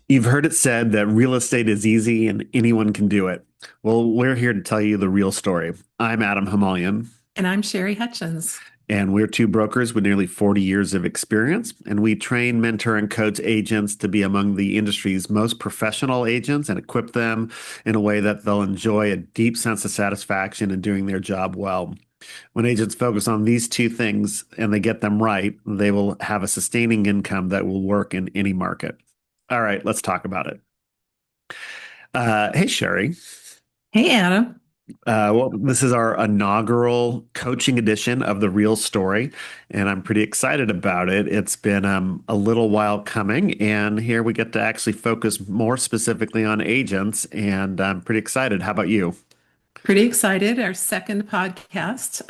You've heard it said that real estate is easy and anyone can do it. Well, we're here to tell you the real story. I'm Adam Hamalian, And I'm Sherry Hutchens. and we're two brokers with nearly 40 years of experience. And we train, mentor, and coach agents to be among the industry's most professional agents and equip them in a way that they'll enjoy a deep sense of satisfaction in doing their job well. When agents focus on these two things and they get them right, they will have a sustaining income that will work in any market. All right, let's talk about it. Hey, Sherry. Hey, Adam. Well, this is our inaugural coaching edition of The Real Story, and I'm pretty excited about it. It's been a little while coming, and here we get to actually focus more specifically on agents, and I'm pretty excited. How about you? Pretty excited. Our second podcast,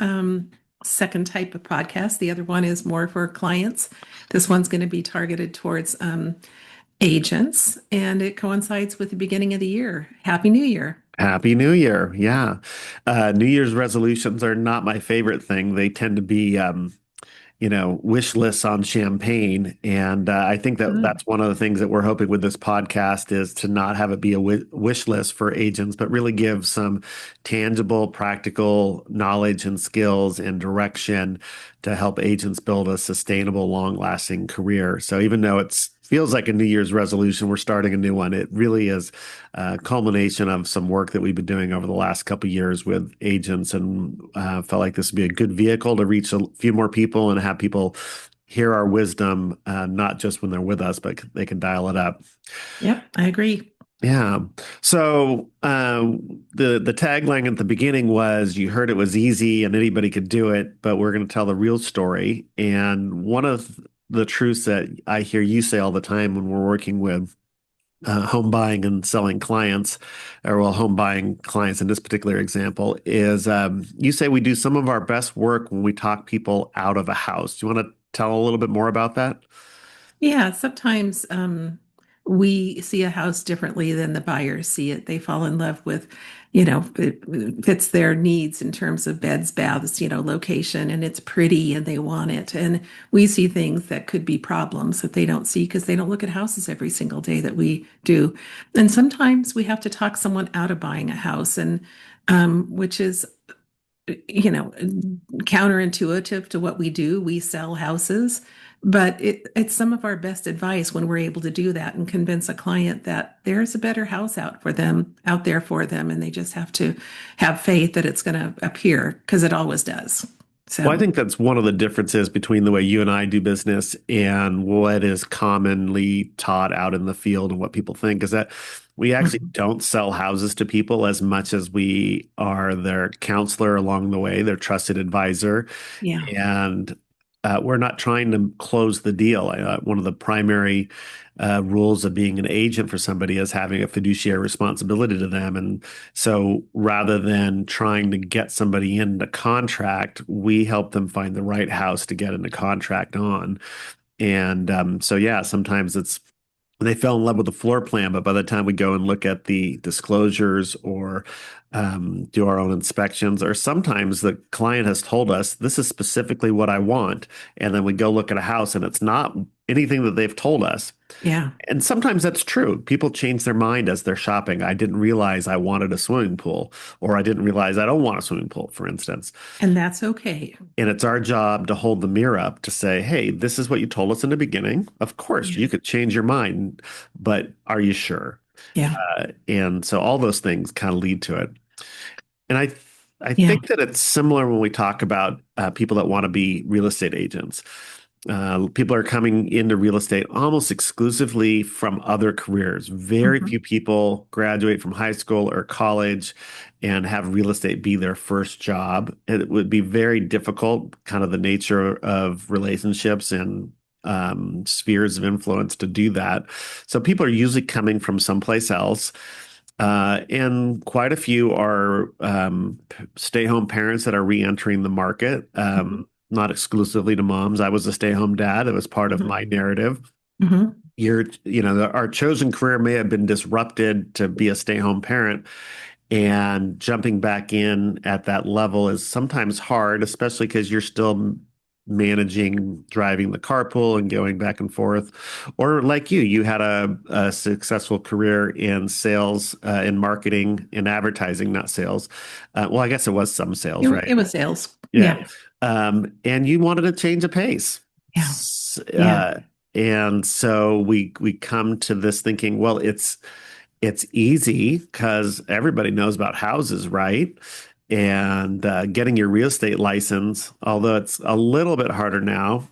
second type of podcast. The other one is more for clients. This one's going to be targeted towards agents, and it coincides with the beginning of the year. Happy New Year. Happy New Year. Yeah. New Year's resolutions are not my favorite thing. They tend to be wish lists on champagne. And I think that Mm. that's one of the things that we're hoping with this podcast is to not have it be a wish list for agents, but really give some tangible, practical knowledge and skills and direction to help agents build a sustainable, long-lasting career. So even though it's feels like a New Year's resolution, we're starting a new one. It really is a culmination of some work that we've been doing over the last couple of years with agents, and felt like this would be a good vehicle to reach a few more people and have people hear our wisdom, not just when they're with us, but they can dial it up. Yep, I agree. Yeah. So the tagline at the beginning was, "You heard it was easy and anybody could do it," but we're going to tell the real story. And one of the truths that I hear you say all the time when we're working with home buying and selling clients, or well, home buying clients in this particular example, is you say we do some of our best work when we talk people out of a house. Do you want to tell a little bit more about that? Yeah, sometimes we see a house differently than the buyers see it. They fall in love with, it fits their needs in terms of beds, baths, location, and it's pretty and they want it. And we see things that could be problems that they don't see because they don't look at houses every single day that we do. And sometimes we have to talk someone out of buying a house, and which is you know, counterintuitive to what we do. We sell houses, but it's some of our best advice when we're able to do that and convince a client that there's a better house out there for them, and they just have to have faith that it's going to appear because it always does. Well, I So, think that's one of the differences between the way you and I do business and what is commonly taught out in the field and what people think is that we actually mhm. don't sell houses to people as much as we are their counselor along the way, their trusted advisor. Yeah, And we're not trying to close the deal. One of the primary rules of being an agent for somebody is having a fiduciary responsibility to them. And so rather than trying to get somebody into contract, we help them find the right house to get into contract on. And so, yeah, sometimes they fell in love with the floor plan, but by the time we go and look at the disclosures or do our own inspections, or sometimes the client has told us, this is specifically what I want. And then we go look at a house and it's not anything that they've told us. yeah, And sometimes that's true. People change their mind as they're shopping. I didn't realize I wanted a swimming pool, or I didn't realize I don't want a swimming pool, for instance. and that's okay. And it's our job to hold the mirror up to say, hey, this is what you told us in the beginning. Of course, Yeah, you could change your mind, but are you sure? yeah, And so all those things kind of lead to it. And I yeah. think that it's similar when we talk about people that want to be real estate agents. People are coming into real estate almost exclusively from other careers. Very Mhm. few people graduate from high school or college and have real estate be their first job. It would be very difficult, kind of the nature of relationships and spheres of influence to do that. So people are usually coming from someplace else. And quite a few are stay-home parents that are re-entering the market, Mhm. not exclusively to moms. I was a stay-home dad. It was part of Mhm. my narrative. Mhm. Our chosen career may have been disrupted to be a stay-home parent, and jumping back in at that level is sometimes hard, especially because you're still managing, driving the carpool and going back and forth. Or like you had a successful career in sales, in marketing, in advertising, not sales. Well, I guess it was some sales, It right? was sales. Yeah. Yeah. And you wanted to change a pace. Yeah. Yeah. And so we come to this thinking, well, it's easy because everybody knows about houses, right? And getting your real estate license, although it's a little bit harder now,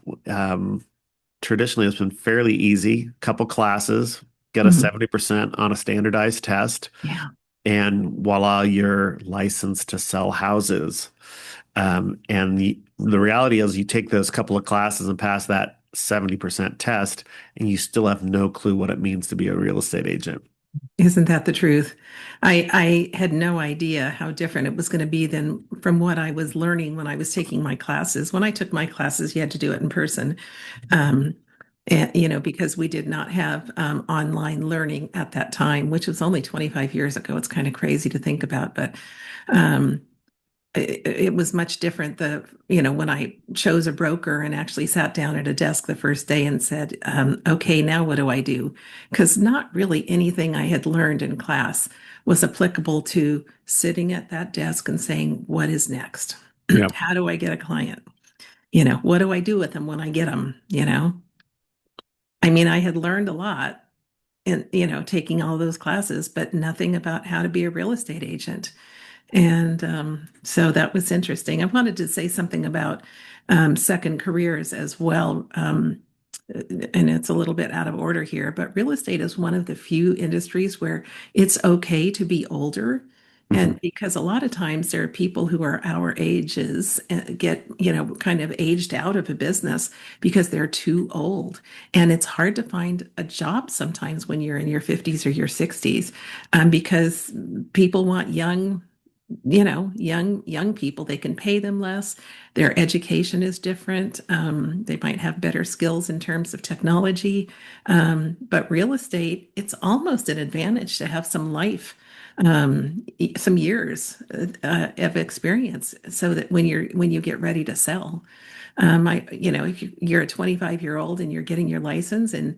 traditionally it's been fairly easy. Couple classes, get a Mhm. 70% on a standardized test, Yeah. and voila, you're licensed to sell houses. And the reality is, you take those couple of classes and pass that 70% test, and you still have no clue what it means to be a real estate agent. Isn't that the truth? I had no idea how different it was going to be than from what I was learning when I was taking my classes. When I took my classes, you had to do it in person. Um, and, because we did not have online learning at that time, which was only 25 years ago. It's kind of crazy to think about, but um, it was much different. When I chose a broker and actually sat down at a desk the first day and said, okay, now what do I do? Because not really anything I had learned in class was applicable to sitting at that desk and saying, what is next? Yeah. How do I get a client? What do I do with them when I get them? I mean, I had learned a lot in, taking all those classes, but nothing about how to be a real estate agent. And so that was interesting. I wanted to say something about second careers as well. And it's a little bit out of order here, but real estate is one of the few industries where it's okay to be older. Mhm. And because a lot of times there are people who are our ages get, kind of aged out of a business because they're too old. And it's hard to find a job sometimes when you're in your 50s or your 60s, because people want young people. They can pay them less. Their education is different. They might have better skills in terms of technology. But real estate, it's almost an advantage to have some life, some years of experience, so that when you get ready to sell, if you're a 25-year-old and you're getting your license and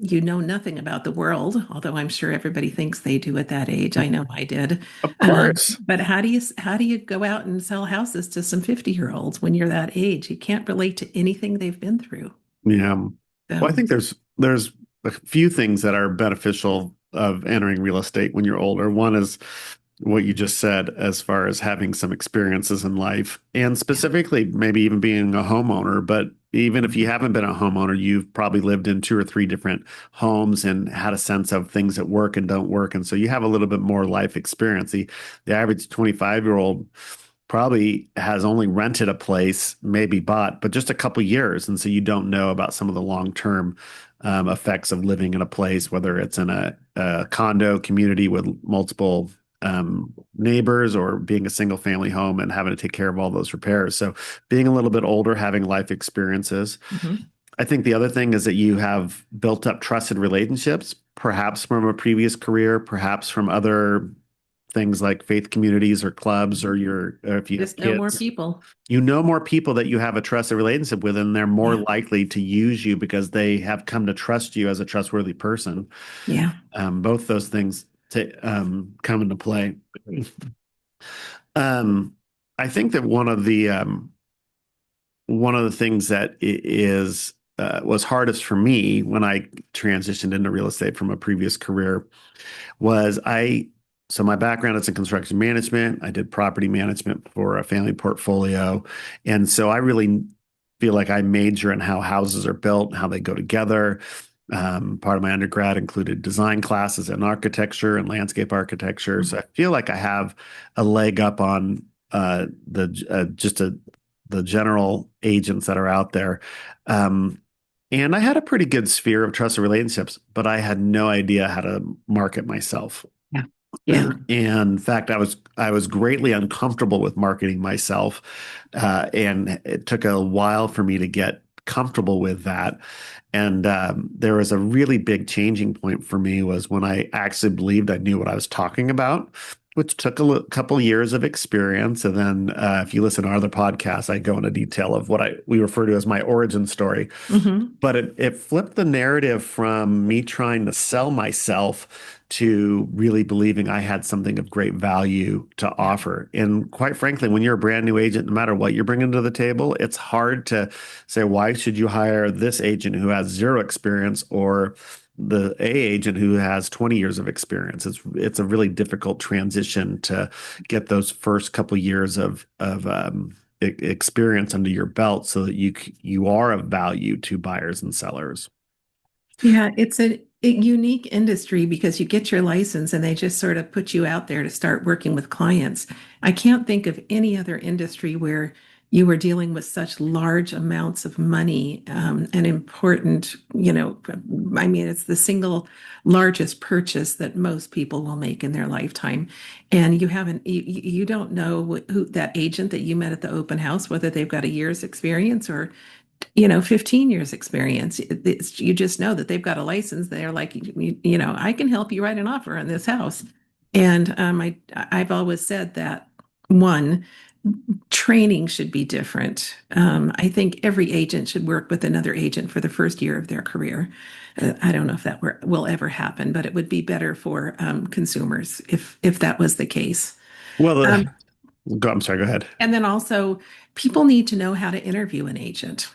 you know nothing about the world, although I'm sure everybody thinks they do at that age. I know I did. Of course. But how do you go out and sell houses to some 50-year-olds when you're that age? You can't relate to anything they've been through. Yeah. Well, I So, think there's a few things that are beneficial of entering real estate when you're older. One is what you just said, as far as having some experiences in life, and yeah. specifically maybe even being a homeowner. But even if you haven't been a homeowner, you've probably lived in two or three different homes and had a sense of things that work and don't work. And so you have a little bit more life experience. The average 25-year-old probably has only rented a place, maybe bought, but just a couple years. And so you don't know about some of the long-term effects of living in a place, whether it's in a condo community with multiple neighbors, or being a single family home and having to take care of all those repairs. So being a little bit older, having life experiences. Mhm. I think the other thing is that you have built up trusted relationships, perhaps from a previous career, perhaps from other things like faith communities or clubs, or if you have Just know more kids. people. You know more people that you have a trusted relationship with, and they're more Yeah. likely to use you because they have come to trust you as a trustworthy person. Yeah. Both those things come into play. Um, I think that one of the things that was hardest for me when I transitioned into real estate from a previous career was so my background is in construction management. I did property management for a family portfolio. And so I really feel like I major in how houses are built and how they go together. Part of my undergrad included design classes in architecture and landscape architecture. So I feel like I have a leg up on the general agents that are out there. Um, and I had a pretty good sphere of trusted relationships, but I had no idea how to market myself. Yeah. Yeah. And in fact, I was greatly uncomfortable with marketing myself, and it took a while for me to get comfortable with that. And there was a really big changing point for me was when I actually believed I knew what I was talking about. which took a couple years of experience. And then if you listen to our other podcasts, I go into detail of what we refer to as my origin story. Hmm. But it flipped the narrative from me trying to sell myself to really believing I had something of great value to Yeah. offer. And quite frankly, when you're a brand new agent, no matter what you're bringing to the table, it's hard to say, why should you hire this agent who has zero experience or the A agent who has 20 years of experience? It's a really difficult transition to get those first couple years of experience under your belt so that you are of value to buyers and sellers. Yeah, it's a unique industry because you get your license and they just sort of put you out there to start working with clients. I can't think of any other industry where you were dealing with such large amounts of money, and important, I mean, it's the single largest purchase that most people will make in their lifetime. And you don't know who that agent that you met at the open house, whether they've got a year's experience or 15 years experience. You just know that they've got a license. They're like, I can help you write an offer on this house. And I've always said that one, training should be different. I think every agent should work with another agent for the first year of their career. I don't know if that will ever happen, but it would be better for consumers if that was the case. Well, Um, I'm sorry, go ahead. and then also, people need to know how to interview an agent.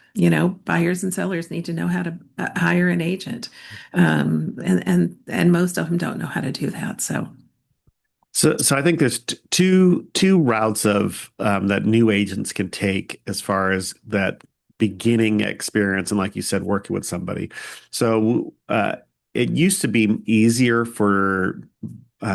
Buyers and sellers need to know how to hire an agent, and most of them don't know how to do that. So, So I think there's two routes of that new agents can take as far as that beginning experience and, like you said, working with somebody. So it used to be easier for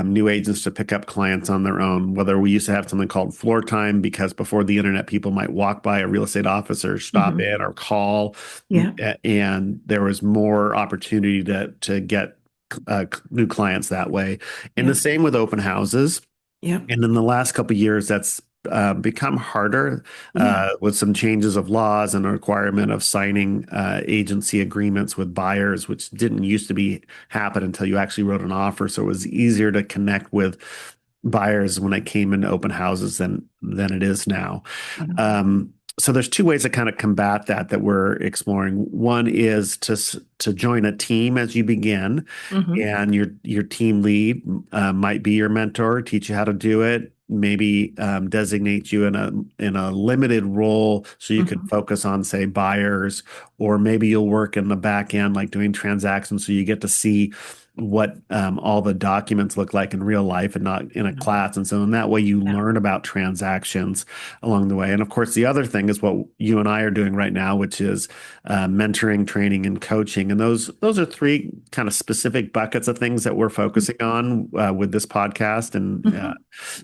new agents to pick up clients on their own. Whether we used to have something called floor time because before the internet, people might walk by a real estate office or stop mhm. in or call, Yeah, and there was more opportunity to get new clients that way. And the yeah, same with open houses. yeah, And in the last couple of years, that's become harder yeah. with some changes of laws and a requirement of signing agency agreements with buyers, which didn't used to be happen until you actually wrote an offer. So it was easier to connect with buyers when they came into open houses than it is now. So there's two ways to kind of combat that we're exploring. One is to join a team as you begin, Hmm. and your team lead might be your mentor, teach you how to do it, maybe designate you in a limited role so you could Hmm. focus on, say, buyers, or maybe you'll work in the back end, like doing transactions, so you get to see what all the documents look like in real life and not in a class. And so in that way, you Yeah. learn about transactions along the way. And of course, the other thing is what you and I are doing right now, which is mentoring, training, and coaching. And those are three kind of specific buckets of things that we're focusing on with this podcast. And Hmm.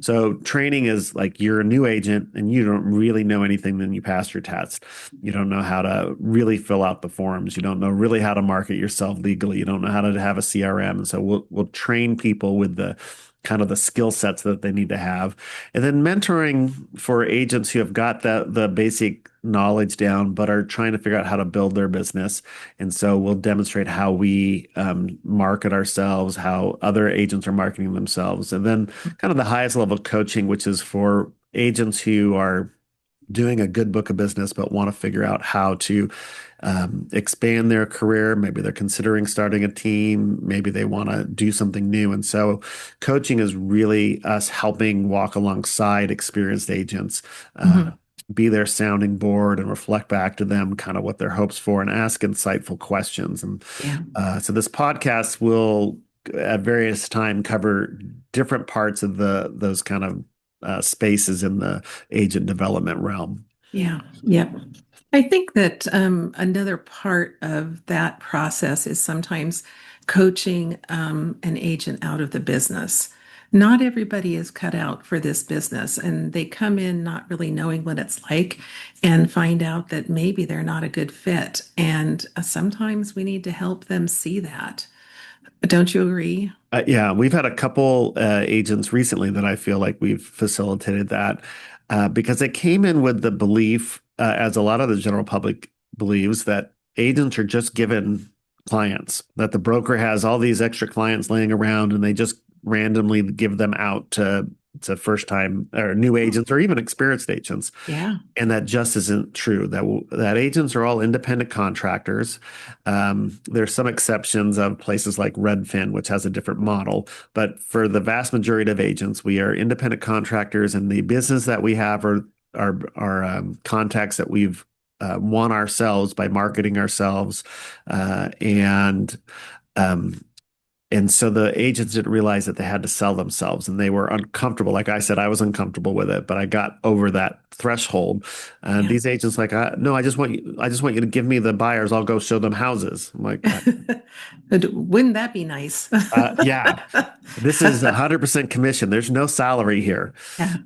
so training is like you're a new agent and you don't really know anything, then you pass your test. You don't know how to really fill out the forms. You don't know really how to market yourself legally. You don't know how to have a CRM. And so we'll train people with the kind of the skill sets that they need to have. And then mentoring for agents who have got the basic knowledge down, but are trying to figure out how to build their business. And so we'll demonstrate how we market ourselves, how other agents are marketing themselves. And then kind of the highest level of coaching, which is for agents who are doing a good book of business, but want to figure out how to expand their career. Maybe they're considering starting a team. Maybe they want to do something new. And so coaching is really us helping walk alongside experienced agents, Hmm. be their sounding board and reflect back to them kind of what their hopes for and ask insightful questions. And Yeah. so this podcast will at various time cover different parts of those kind of spaces in the agent development realm. Yeah. Yeah. I think that another part of that process is sometimes coaching an agent out of the business. Not everybody is cut out for this business, and they come in not really knowing what it's like and find out that maybe they're not a good fit. And sometimes we need to help them see that. Don't you agree? Yeah, we've had a couple agents recently that I feel like we've facilitated that because they came in with the belief, as a lot of the general public believes, that agents are just given clients, that the broker has all these extra clients laying around and they just randomly give them out to first time or new agents or even experienced agents. Yeah. And that just isn't true. That agents are all independent contractors. There's some exceptions of places like Redfin, which has a different model, but for the vast majority of agents, we are independent contractors, and the business that we have are contacts that we've won ourselves by marketing ourselves, and um, so the agents didn't realize that they had to sell themselves and they were uncomfortable. Like I said, I was uncomfortable with it, but I got over that threshold. And Yeah. these agents like, no, I just want you to give me the buyers. I'll go show them houses. I'm like, But wouldn't that be nice? yeah, this is 100% commission. There's no salary here. Yeah.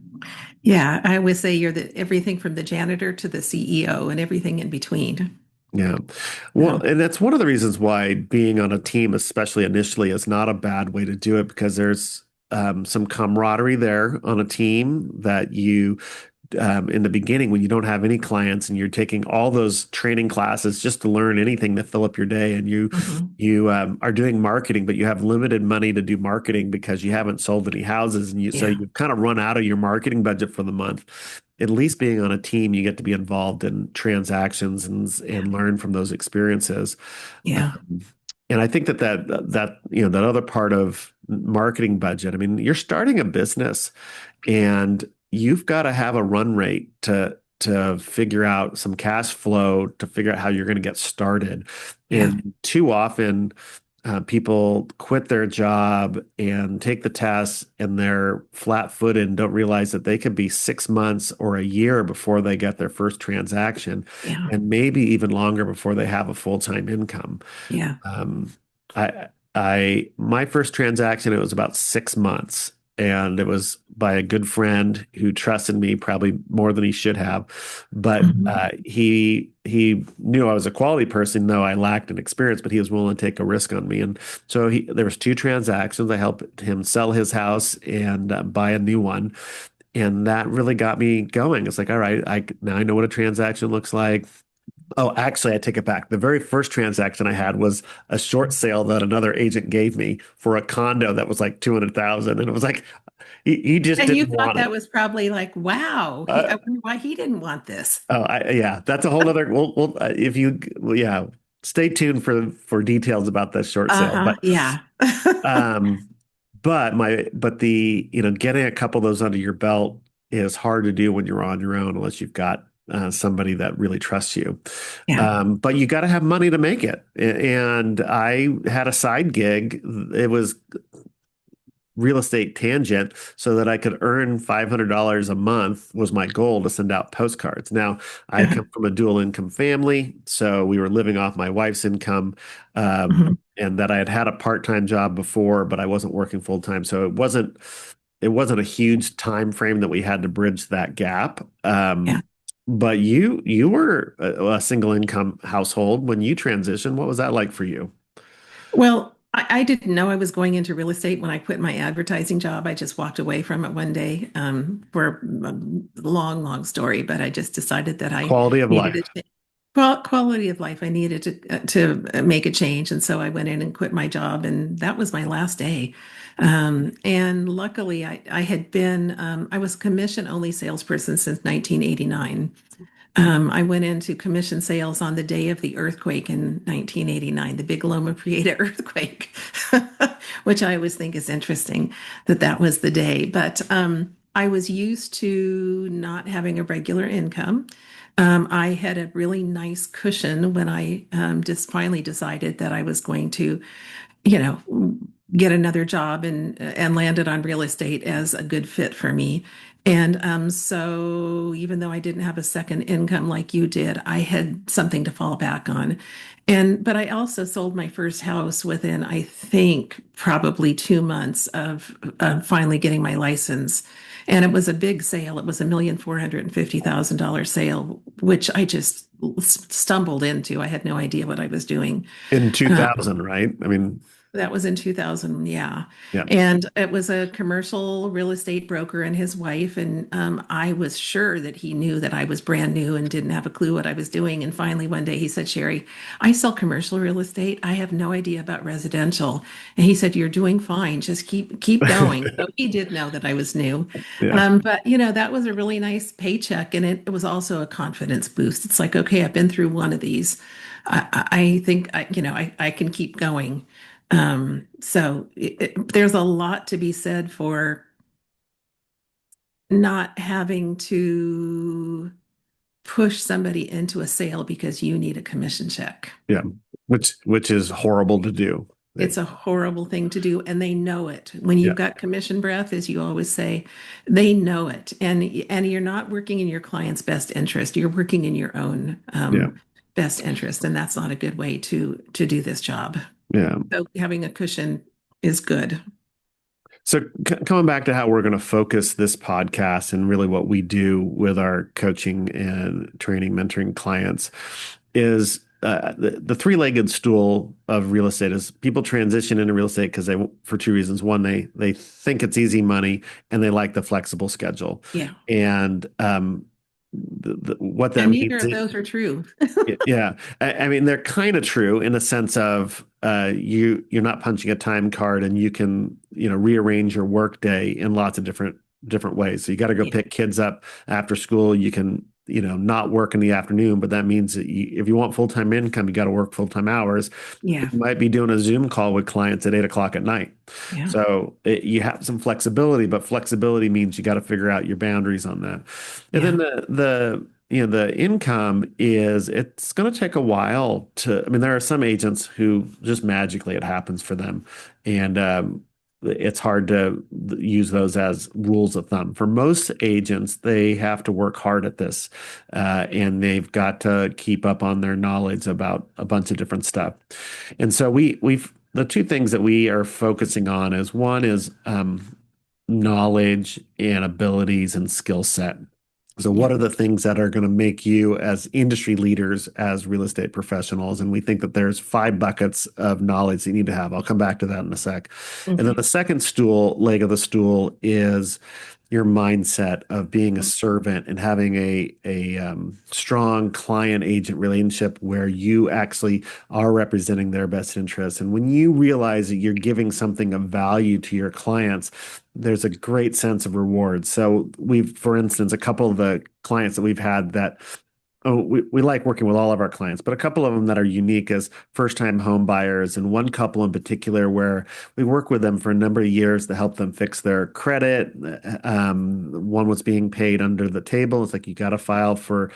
Yeah. I always say you're the everything from the janitor to the CEO and everything in between. Yeah. Well, Yeah. and that's one of the reasons why being on a team, especially initially, is not a bad way to do it because there's some camaraderie there on a team that you in the beginning when you don't have any clients and you're taking all those training classes just to learn anything to fill up your day and Hmm. you are doing marketing but you have limited money to do marketing because you haven't sold any houses and so Yeah. you kind of run out of your marketing budget for the month. At least being on a team, you get to be involved in transactions Yeah. and learn from those experiences. Yeah. Um, and I think that that other part of marketing budget. I mean, you're starting a business and you've got to have a run rate to figure out some cash flow to figure out how you're going to get started. Yeah. And too often, people quit their job and take the tests and they're flat-footed and don't realize that they could be 6 months or a year before they get their first transaction, Yeah. and maybe even longer before they have a full-time income. Yeah. Um, my first transaction, it was about 6 months, and it was by a good friend who trusted me probably more than he should have. But Mhm. he knew I was a quality person, though I lacked an experience. But he was willing to take a risk on me, and so there was two transactions. I helped him sell his house and buy a new one, and that really got me going. It's like, all right, I now I know what a transaction looks like. Oh, actually, I take it back. The very first transaction I had was a short sale that another agent gave me for a condo that was like 200,000, and it was like he just And you didn't thought want that it. was probably like, wow, I Uh, wonder why he didn't want this. yeah, that's a whole other. Well, if you, well, yeah, stay tuned for details about this short sale. Uh-huh. Yeah. Um, but the getting a couple of those under your belt is hard to do when you're on your own unless you've got somebody that really trusts you. Yeah. But you got to have money to make it. And I had a side gig. It was real estate tangent so that I could earn $500 a month was my goal to send out postcards. Now, I come from a dual income family, so we were living off my wife's income, Mhm. and that I had had a part-time job before, but I wasn't working full time. So it wasn't a huge time frame that we had to bridge that gap. Yeah. But you were a single income household when you transitioned. What was that like for you? Well, I didn't know I was going into real estate when I quit my advertising job. I just walked away from it one day for a long, long story, but I just decided that I Quality of needed life. a quality of life. I needed to make a change, and so I went in and quit my job, and that was my last day. And luckily, I had been I was a commission only salesperson since 1989. I went into commission sales on the day of the earthquake in 1989, the big Loma Prieta earthquake, which I always think is interesting that that was the day. But I was used to not having a regular income. I had a really nice cushion when I just finally decided that I was going to get another job and landed on real estate as a good fit for me. And so even though I didn't have a second income like you did, I had something to fall back on. But I also sold my first house within, I think, probably 2 months of finally getting my license. And it was a big sale. It was $1,450,000 sale, which I just stumbled into. I had no idea what I was doing. In Um, 2000, right? I mean, That was in 2000, yeah. Yeah. And it was a commercial real estate broker and his wife. And I was sure that he knew that I was brand new and didn't have a clue what I was doing. And finally, one day he said, Sherry, I sell commercial real estate. I have no idea about residential. And he said, you're doing fine. Just keep going. So he did know that I was new. Yeah. But that was a really nice paycheck. And it was also a confidence boost. It's like, okay, I've been through one of these. I think I can keep going. There's a lot to be said for not having to push somebody into a sale because you need a commission check. Yeah. Which is horrible to do. It's a horrible thing to do, and they know it. When Yeah. you've got commission breath, as you always say, they know it. And you're not working in your client's best interest. You're working in your own Yeah. best interest, and that's not a good way to do this job. Yeah. So having a cushion is good. So coming back to how we're going to focus this podcast and really what we do with our coaching and training, mentoring clients is the three-legged stool of real estate is people transition into real estate because for two reasons. One, they think it's easy money and they like the flexible schedule. Yeah. And what that And neither means of those are true. yeah, I mean they're kind of true in the sense of you're not punching a time card and you can rearrange your work day in lots of different ways. So you got to go Yeah. pick kids up after school. You can not work in the afternoon, but that means that if you want full-time income, you got to work full-time hours. Yeah. You might be doing a Zoom call with clients at 8 o'clock at night. Yeah. So you have some flexibility, but flexibility means you got to figure out your boundaries on that. And then Yeah. the income is it's going to take a while I mean, there are some agents who just magically it happens for them. And it's hard to use those as rules of thumb. For most agents, they have to work hard at this, and they've got to keep up on their knowledge about a bunch of different stuff. And so we've the two things that we are focusing on is one is knowledge and abilities and skill set. So Yeah. what are the things that are going to make you as industry leaders, as real estate professionals? And we think that there's 5 buckets of knowledge that you need to have. I'll come back to that in a sec. And then Okay. the second leg of the stool is your mindset of being a servant and having a strong client agent relationship where you actually are representing their best interests. And when you realize that you're giving something of value to your clients, there's a great sense of reward. So for instance, a couple of the clients that we've had that we like working with all of our clients, but a couple of them that are unique as first-time home buyers, and one couple in particular where we work with them for a number of years to help them fix their credit. One was being paid under the table. It's like you got to file for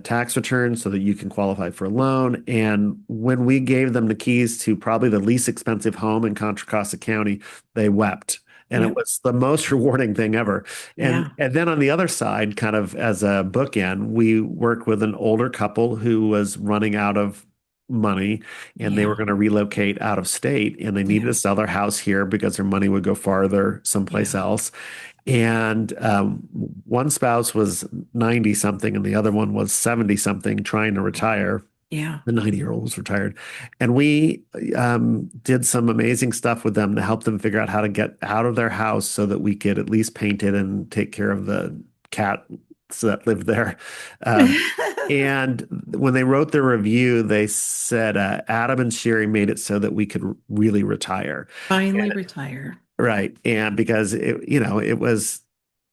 tax returns so that you can qualify for a loan. And when we gave them the keys to probably the least expensive home in Contra Costa County, they wept. And it Yeah. was the most rewarding thing ever. And Yeah. and then on the other side, kind of as a bookend, we worked with an older couple who was running out of money and they were Yeah. going to relocate out of state and they needed Yeah. to sell their house here because their money would go farther someplace Yeah. else. And one spouse was 90 something and the other one was 70 something trying to retire. Yeah. The 90-year-old was retired. And we did some amazing stuff with them to help them figure out how to get out of their house so that we could at least paint it and take care of the cats that lived there. Um, and when they wrote their review, they said, Adam and Sherry made it so that we could really retire. Finally retire. Right. And because it was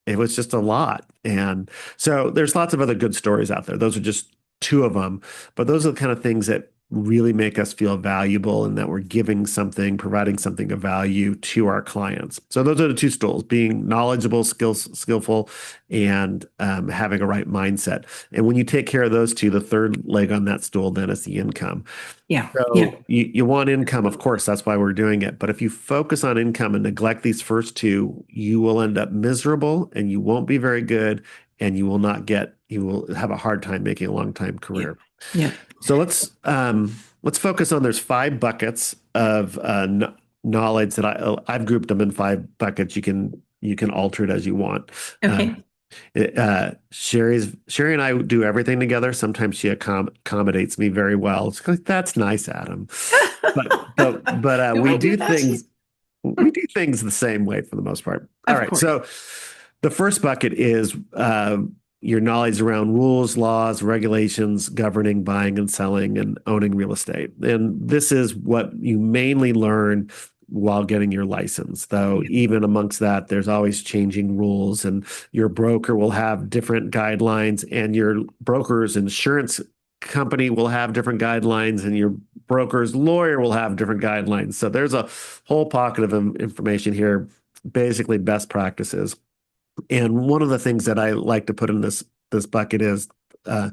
just a lot. And so there's lots of other good stories out there. Those are just two of them, but those are the kind of things that really make us feel valuable and that we're giving something, providing something of value to our clients. So those are the two stools, being knowledgeable, skillful, and having a right mindset. And when you take care of those two, the third leg on that stool then is the income. Yeah. Yeah. So you want income, of course, that's why we're doing it. But if you focus on income and neglect these first two, you will end up miserable and you won't be very good and you will have a hard time making a long time Yeah. career. Yeah. So let's focus on there's 5 buckets of knowledge that I've grouped them in 5 buckets. You can alter it as you want. Okay. Sherry and I do everything together. Sometimes she accommodates me very well. It's like, that's nice, Adam. But Do I do that? we do things the same way for the most part. All Of right. course. So the first bucket is your knowledge around rules, laws, regulations governing buying and selling and owning real estate. And this is what you mainly learn while getting your license. Though Yeah. even amongst that, there's always changing rules, and your broker will have different guidelines, and your broker's insurance company will have different guidelines, and your broker's lawyer will have different guidelines. So there's a whole pocket of information here, basically best practices. And one of the things that I like to put in this bucket is uh,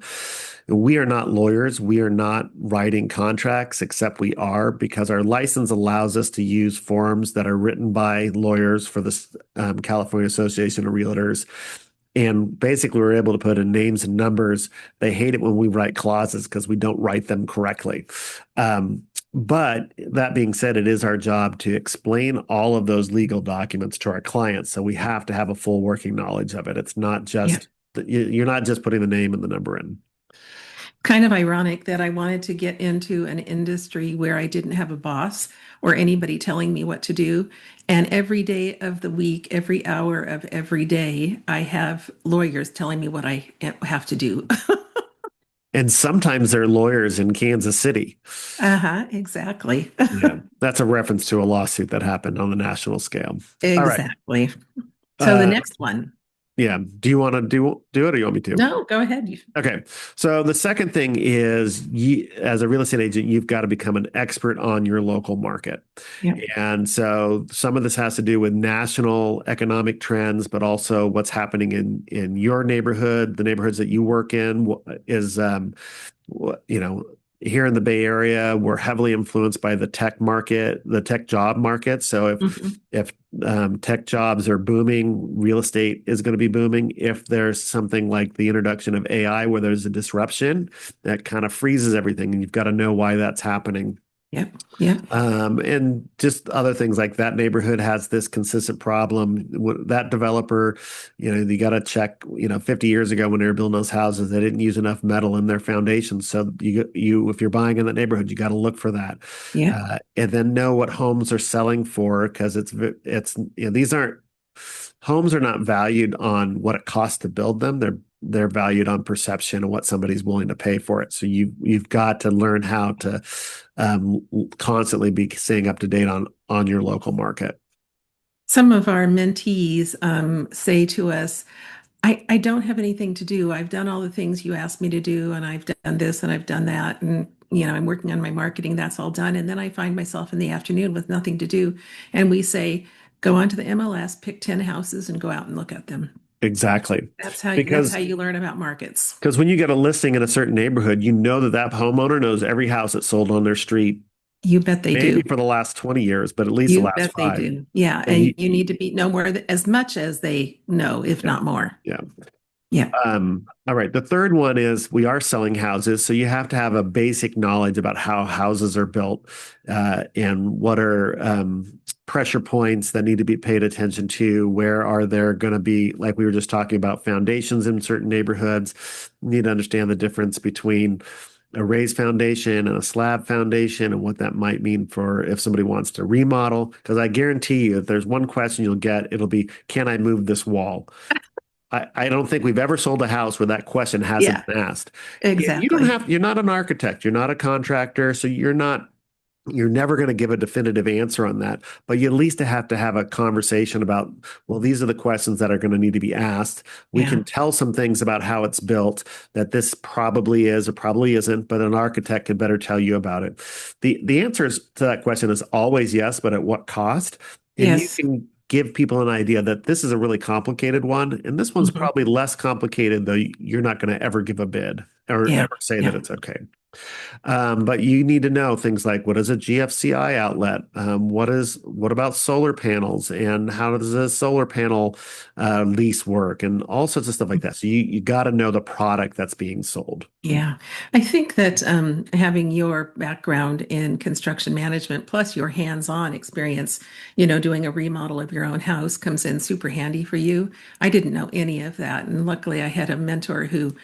we are not lawyers. We are not writing contracts, except we are because our license allows us to use forms that are written by lawyers for the California Association of Realtors. And basically, we're able to put in names and numbers. They hate it when we write clauses because we don't write them correctly. But that being said, it is our job to explain all of those legal documents to our clients. So we have to have a full working knowledge of it. It's not Yeah. just, you're not just putting the name and the number in. Kind of ironic that I wanted to get into an industry where I didn't have a boss or anybody telling me what to do. And every day of the week, every hour of every day, I have lawyers telling me what I have to do. And sometimes they're lawyers in Kansas City. Uh-huh, exactly. Yeah, that's a reference to a lawsuit that happened on the national scale. All right. Exactly. So the Uh, next one. yeah. Do you want to do it or you want me to? No, go ahead. Okay. So the second thing is as a real estate agent, you've got to become an expert on your local market. Yeah. And so some of this has to do with national economic trends, but also what's happening in your neighborhood, the neighborhoods that you work in. Is you know, here in the Bay Area, we're heavily influenced by the tech market, the tech job market. So Mhm. if tech jobs are booming, real estate is going to be booming. If there's something like the introduction of AI where there's a disruption, that kind of freezes everything, and you've got to know why that's happening. Yep. Yep. And just other things like that neighborhood has this consistent problem. That developer, you got to check, 50 years ago when they were building those houses, they didn't use enough metal in their foundations. So if you're buying in that neighborhood, you got to look for that. Yep. And then know what homes are selling for, because these aren't homes are not valued on what it costs to build them. They're valued on perception and what somebody's willing to pay for it. So you've got to learn how to constantly be staying up to date on your local market. Some of our mentees say to us, I don't have anything to do. I've done all the things you asked me to do, and I've done this and I've done that. And, I'm working on my marketing. That's all done. And then I find myself in the afternoon with nothing to do. And we say, go onto the MLS, pick 10 houses and go out and look at them. Exactly. That's how Because you learn about markets. because when you get a listing in a certain neighborhood, you know that homeowner knows every house that's sold on their street, You bet they maybe do. for the last 20 years, but at least the You last bet they five. do. Yeah. And And you need to be know more as much as they know, if yeah, not more. yeah. Yeah. All right. The third one is we are selling houses. So you have to have a basic knowledge about how houses are built, and what are pressure points that need to be paid attention to. Where are there going to be, like we were just talking about, foundations in certain neighborhoods? You need to understand the difference between a raised foundation and a slab foundation and what that might mean for if somebody wants to remodel. Because I guarantee you, if there's one question you'll get, it'll be, can I move this wall? I don't think we've ever sold a house where that question hasn't Yeah, been asked. And exactly. you're not an architect, you're not a contractor, so you're never going to give a definitive answer on that. But you at least have to have a conversation about, well, these are the questions that are going to need to be asked. We Yeah. can tell some things about how it's built that this probably is or probably isn't, but an architect can better tell you about it. The answer to that question is always yes, but at what cost? And you Yes. can give people an idea that this is a really complicated one, and this one's Hmm. probably less complicated, though you're not going to ever give a bid or Yeah. ever say that Yeah. it's okay. But you need to know things like what is a GFCI outlet? What about solar panels and how does a solar panel lease work and all sorts of stuff like that. So you got to know the product that's being sold. Yeah, I think that having your background in construction management plus your hands-on experience, doing a remodel of your own house comes in super handy for you. I didn't know any of that, and luckily I had a mentor who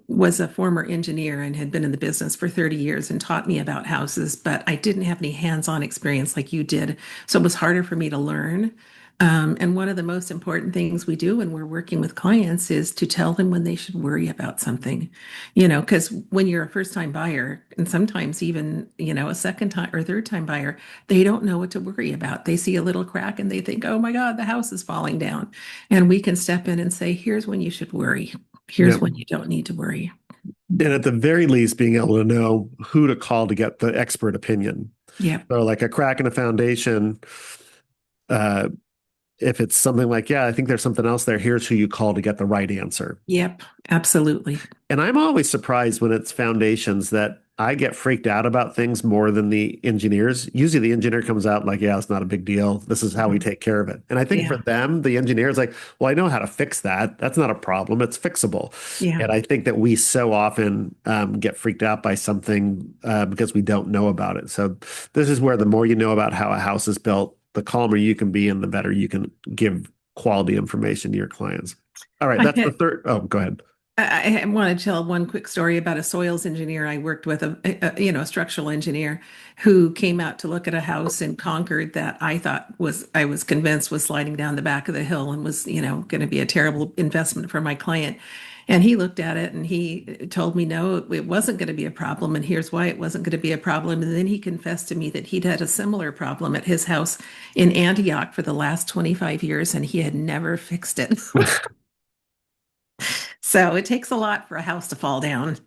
was a former engineer and had been in the business for 30 years and taught me about houses, but I didn't have any hands-on experience like you did, so it was harder for me to learn. And one of the most important things we do when we're working with clients is to tell them when they should worry about something. Because when you're a first time buyer, and sometimes even, a second time or third time buyer, they don't know what to worry about. They see a little crack and they think, oh my God, the house is falling down. And we can step in and say, here's when you should worry. Here's Yep. when you don't need to worry. And at the very least, being able to know who to call to get the expert opinion. Yep. So, like a crack in a foundation, uh, if it's something like, yeah, I think there's something else there, here's who you call to get the right answer. Yep. Absolutely. And I'm always surprised when it's foundations that I get freaked out about things more than the engineers. Usually the engineer comes out like, yeah, it's not a big deal. This is how we Mhm. take care of it. And I think for Yeah. them, the engineer is like, well, I know how to fix that. That's not a problem. It's fixable. Yeah. And I think that we so often get freaked out by something because we don't know about it. So this is where the more you know about how a house is built, the calmer you can be and the better you can give quality information to your clients. All right, I that's the had third. Oh, go ahead. I want to tell one quick story about a soils engineer I worked with, a structural engineer who came out to look at a house in Concord that I was convinced was sliding down the back of the hill and was, going to be a terrible investment for my client. And he looked at it and he told me, no, it wasn't going to be a problem. And here's why it wasn't going to be a problem. And then he confessed to me that he'd had a similar problem at his house in Antioch for the last 25 years and he had never fixed it. So it takes a lot for a house to fall down.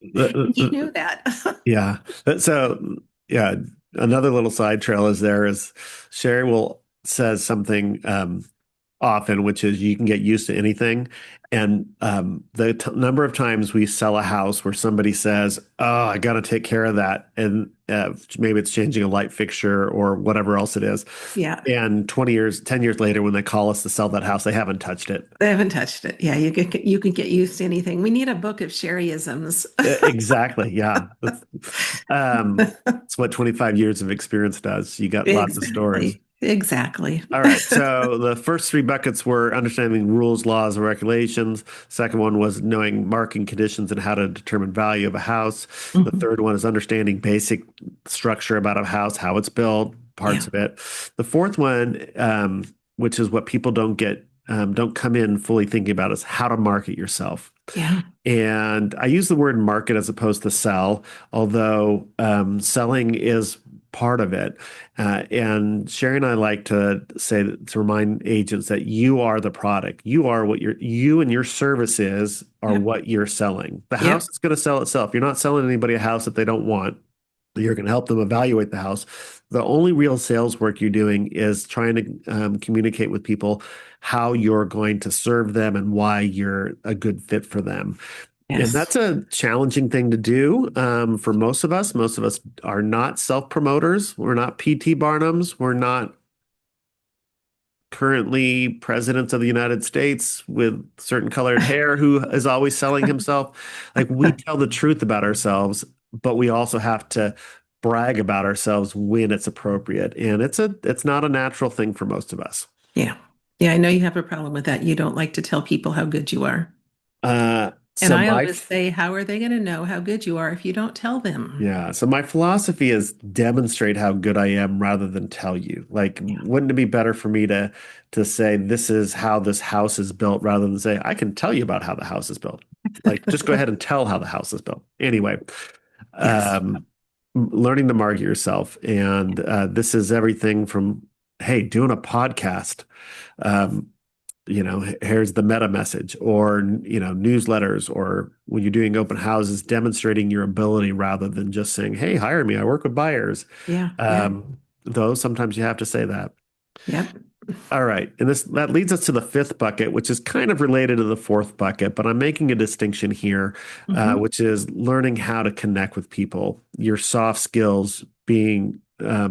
You knew that. Yeah. So, yeah, another little side trail is there is Sherry will says something often, which is you can get used to anything. And the number of times we sell a house where somebody says, "Oh, I got to take care of that," and maybe it's changing a light fixture or whatever else it is. Yeah, And 20 years, 10 years later, when they call us to sell that house, they haven't touched it. they haven't touched it. Yeah, you can get used to anything. We need a book of Sherryisms. Exactly. Yeah. That's what 25 years of experience does. You got lots of stories. Exactly. Exactly. All right. So the first three buckets were understanding rules, laws, and regulations. Second one was knowing market conditions and how to determine value of a house. The Mhm. third one is understanding basic structure about a house, how it's built, parts Yeah. of it. The fourth one, which is what people don't come in fully thinking about, is how to market yourself. Yeah. And I use the word market as opposed to sell, although selling is part of it. And Sherry and I like to say to remind agents that you are the product. You are what you and your services are Yep. what you're selling. The house Yep. is going to sell itself. You're not selling anybody a house that they don't want. You're going to help them evaluate the house. The only real sales work you're doing is trying to communicate with people how you're going to serve them and why you're a good fit for them. And Yes. that's a challenging thing to do for most of us. Most of us are not self-promoters. We're not P.T. Barnums. We're not currently presidents of the United States with certain colored hair who is always selling himself. Like we tell the truth about ourselves, but we also have to brag about ourselves when it's appropriate. And it's not a natural thing for most of us. Yeah. Yeah, I know you have a problem with that. You don't like to tell people how good you are. And So I my always say, how are they going to know how good you are if you don't tell them? Yeah. So my philosophy is demonstrate how good I am rather than tell you. Like, Yeah. wouldn't it be better for me to say this is how this house is built rather than say I can tell you about how the house is built. Like, just go ahead and tell how the house is built. Anyway, Yes. um, learning to market yourself, and this is everything from hey, doing a podcast. Um, here's the meta message or, newsletters or when you're doing open houses, demonstrating your ability rather than just saying, hey, hire me. I work with buyers. Yeah. Yeah. Though sometimes you have to say that. Yep. All right. And that leads us to the fifth bucket, which is kind of related to the fourth bucket, but I'm making a distinction here, Hmm. which is learning how to connect with people, your soft skills, being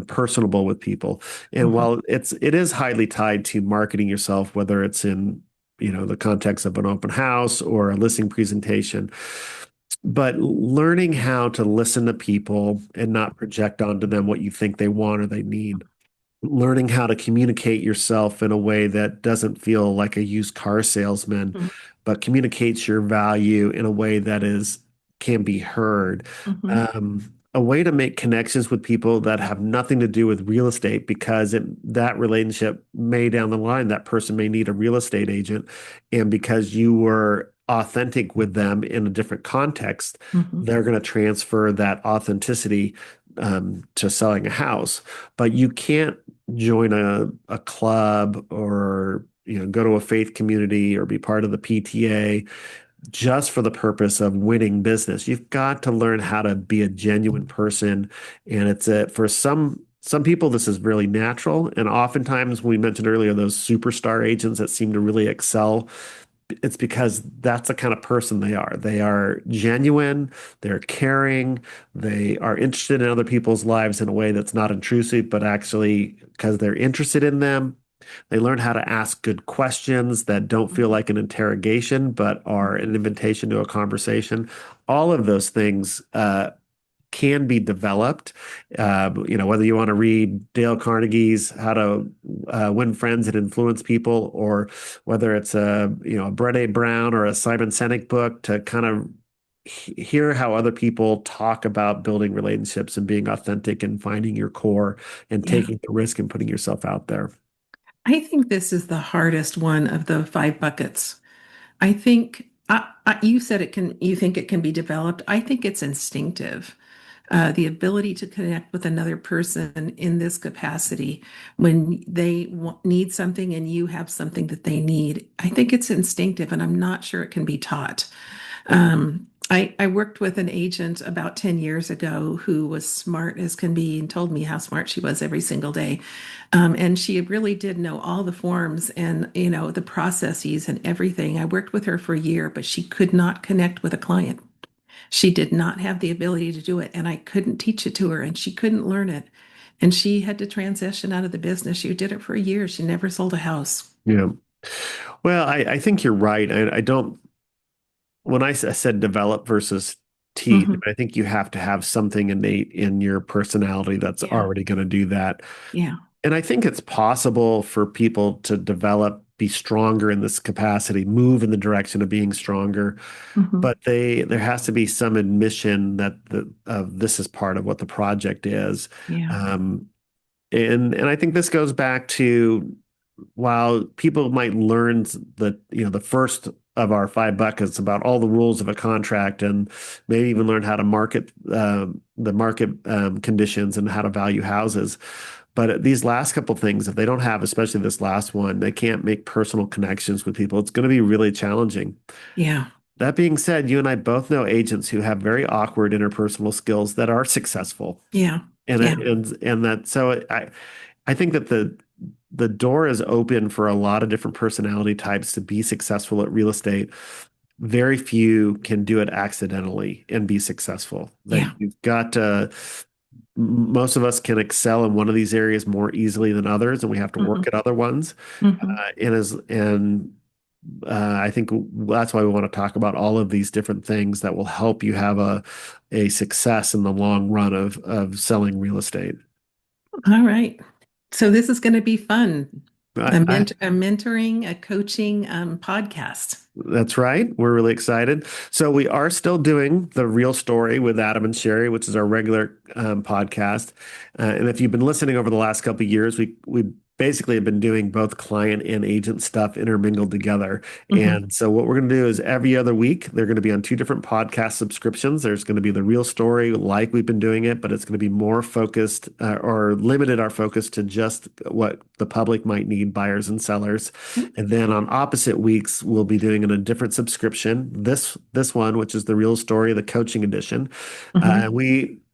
personable with people. And Hmm. while it is highly tied to marketing yourself, whether it's in, the context of an open house or a listing presentation, but learning how to listen to people and not project onto them what you think they want or they need, learning how to communicate yourself in a way that doesn't feel like a used car salesman, but communicates your value in a way that is can be heard. Hmm. A way to make connections with people that have nothing to do with real estate, because that relationship may down the line, that person may need a real estate agent. And because you were authentic with them in a different context, Hmm. they're going to transfer that authenticity to selling a house. But you can't join a club or go to a faith community or be part of the PTA just for the purpose of winning business. You've got to learn how to be a genuine person, and for some people this is really natural. And oftentimes, we mentioned earlier those superstar agents that seem to really excel, it's because that's the kind of person they are. They are genuine, they're caring, they are interested in other people's lives in a way that's not intrusive, but actually because they're interested in them. They learn how to ask good questions that don't feel like an interrogation, but are an invitation to a conversation. All of those things can be developed. Whether you want to read Dale Carnegie's How to Win Friends and Influence People, or whether it's a Brené Brown or a Simon Sinek book, to kind of hear how other people talk about building relationships and being authentic and finding your core and Yeah. taking the risk and putting yourself out there. I think this is the hardest one of the five buckets. I think you said you think it can be developed. I think it's instinctive. The ability to connect with another person in this capacity when they need something and you have something that they need. I think it's instinctive, and I'm not sure it can be taught. I worked with an agent about 10 years ago who was smart as can be and told me how smart she was every single day. And she really did know all the forms and, the processes and everything. I worked with her for a year, but she could not connect with a client. She did not have the ability to do it, and I couldn't teach it to her, and she couldn't learn it. And she had to transition out of the business. She did it for a year. She never sold a house. Yeah. Well, I think you're right. I don't, when I said develop versus teach, Hmm. I think you have to have something innate in your personality that's Yeah. already going to do that. Yeah. And I think it's possible for people to develop, be stronger in this capacity, move in the direction of being stronger. Hmm. But there has to be some admission that this is part of what the project is. Yeah. Um, and I think this goes back to, while people might learn the first of our five buckets about all the rules of a contract, and maybe even learn how to market the market conditions and how to value houses. But these last couple things, if they don't have, especially this last one, they can't make personal connections with people. It's going to be really challenging. Yeah. That being said, you and I both know agents who have very awkward interpersonal skills that are successful. Yeah. And Yeah. I think that the door is open for a lot of different personality types to be successful at real estate. Very few can do it accidentally and be successful. That Yeah. you've got to, most of us can excel in one of these areas more easily than others, and we have to Hmm. work at other ones. Hmm. I think that's why we want to talk about all of these different things that will help you have a success in the long run of selling real estate. All right. So this is going to be fun. I, I A mentoring, a coaching podcast. That's right. We're really excited. So we are still doing the real story with Adam and Sherry, which is our regular podcast. And if you've been listening over the last couple of years, we basically have been doing both client and agent stuff intermingled together. Hmm. And so what we're going to do is every other week, they're going to be on two different podcast subscriptions. There's going to be the real story like we've been doing it, but it's going to be more focused or limited our focus to just what the public might need, buyers and sellers. And then on opposite weeks, we'll be doing in a different subscription. This one, which is the real story, the coaching edition. Hmm.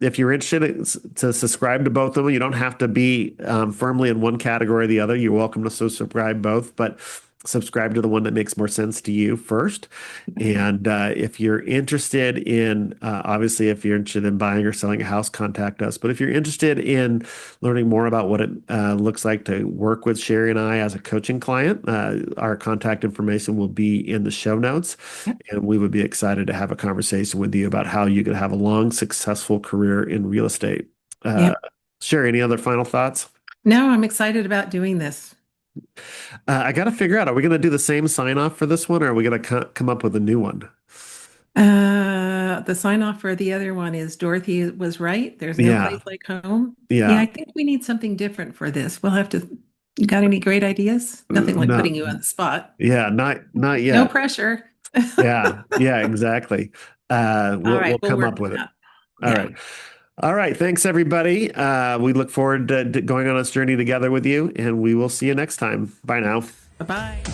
if you're interested to subscribe to both of them, you don't have to be firmly in one category or the other. You're welcome to subscribe both, but subscribe to the one that makes more sense to you first. And if you're interested in, obviously, if you're interested in buying or selling a house, contact us. But if you're interested in learning more about what it looks like to work with Sherry and I as a coaching client, our contact information will be in the show notes. Yep. And we would be excited to have a conversation with you about how you could have a long, successful career in real estate. Uh, Yep. Sherry, any other final thoughts? No, I'm excited about doing this. I got to figure out, are we going to do the same sign off for this one, or are we going to come up with a new one? The sign off for the other one is Dorothy was right. There's no place Yeah, like home. Yeah, yeah. I think we need something different for this. We'll have to. You got any great ideas? Nothing like No, putting you on the spot. yeah, not No yet. pressure. Yeah, yeah, exactly. All We'll right, we'll come work up with with it. that. All Yeah. right. All right. Thanks, everybody. We look forward to going on this journey together with you, and we will see you next time. Bye now. Bye-bye.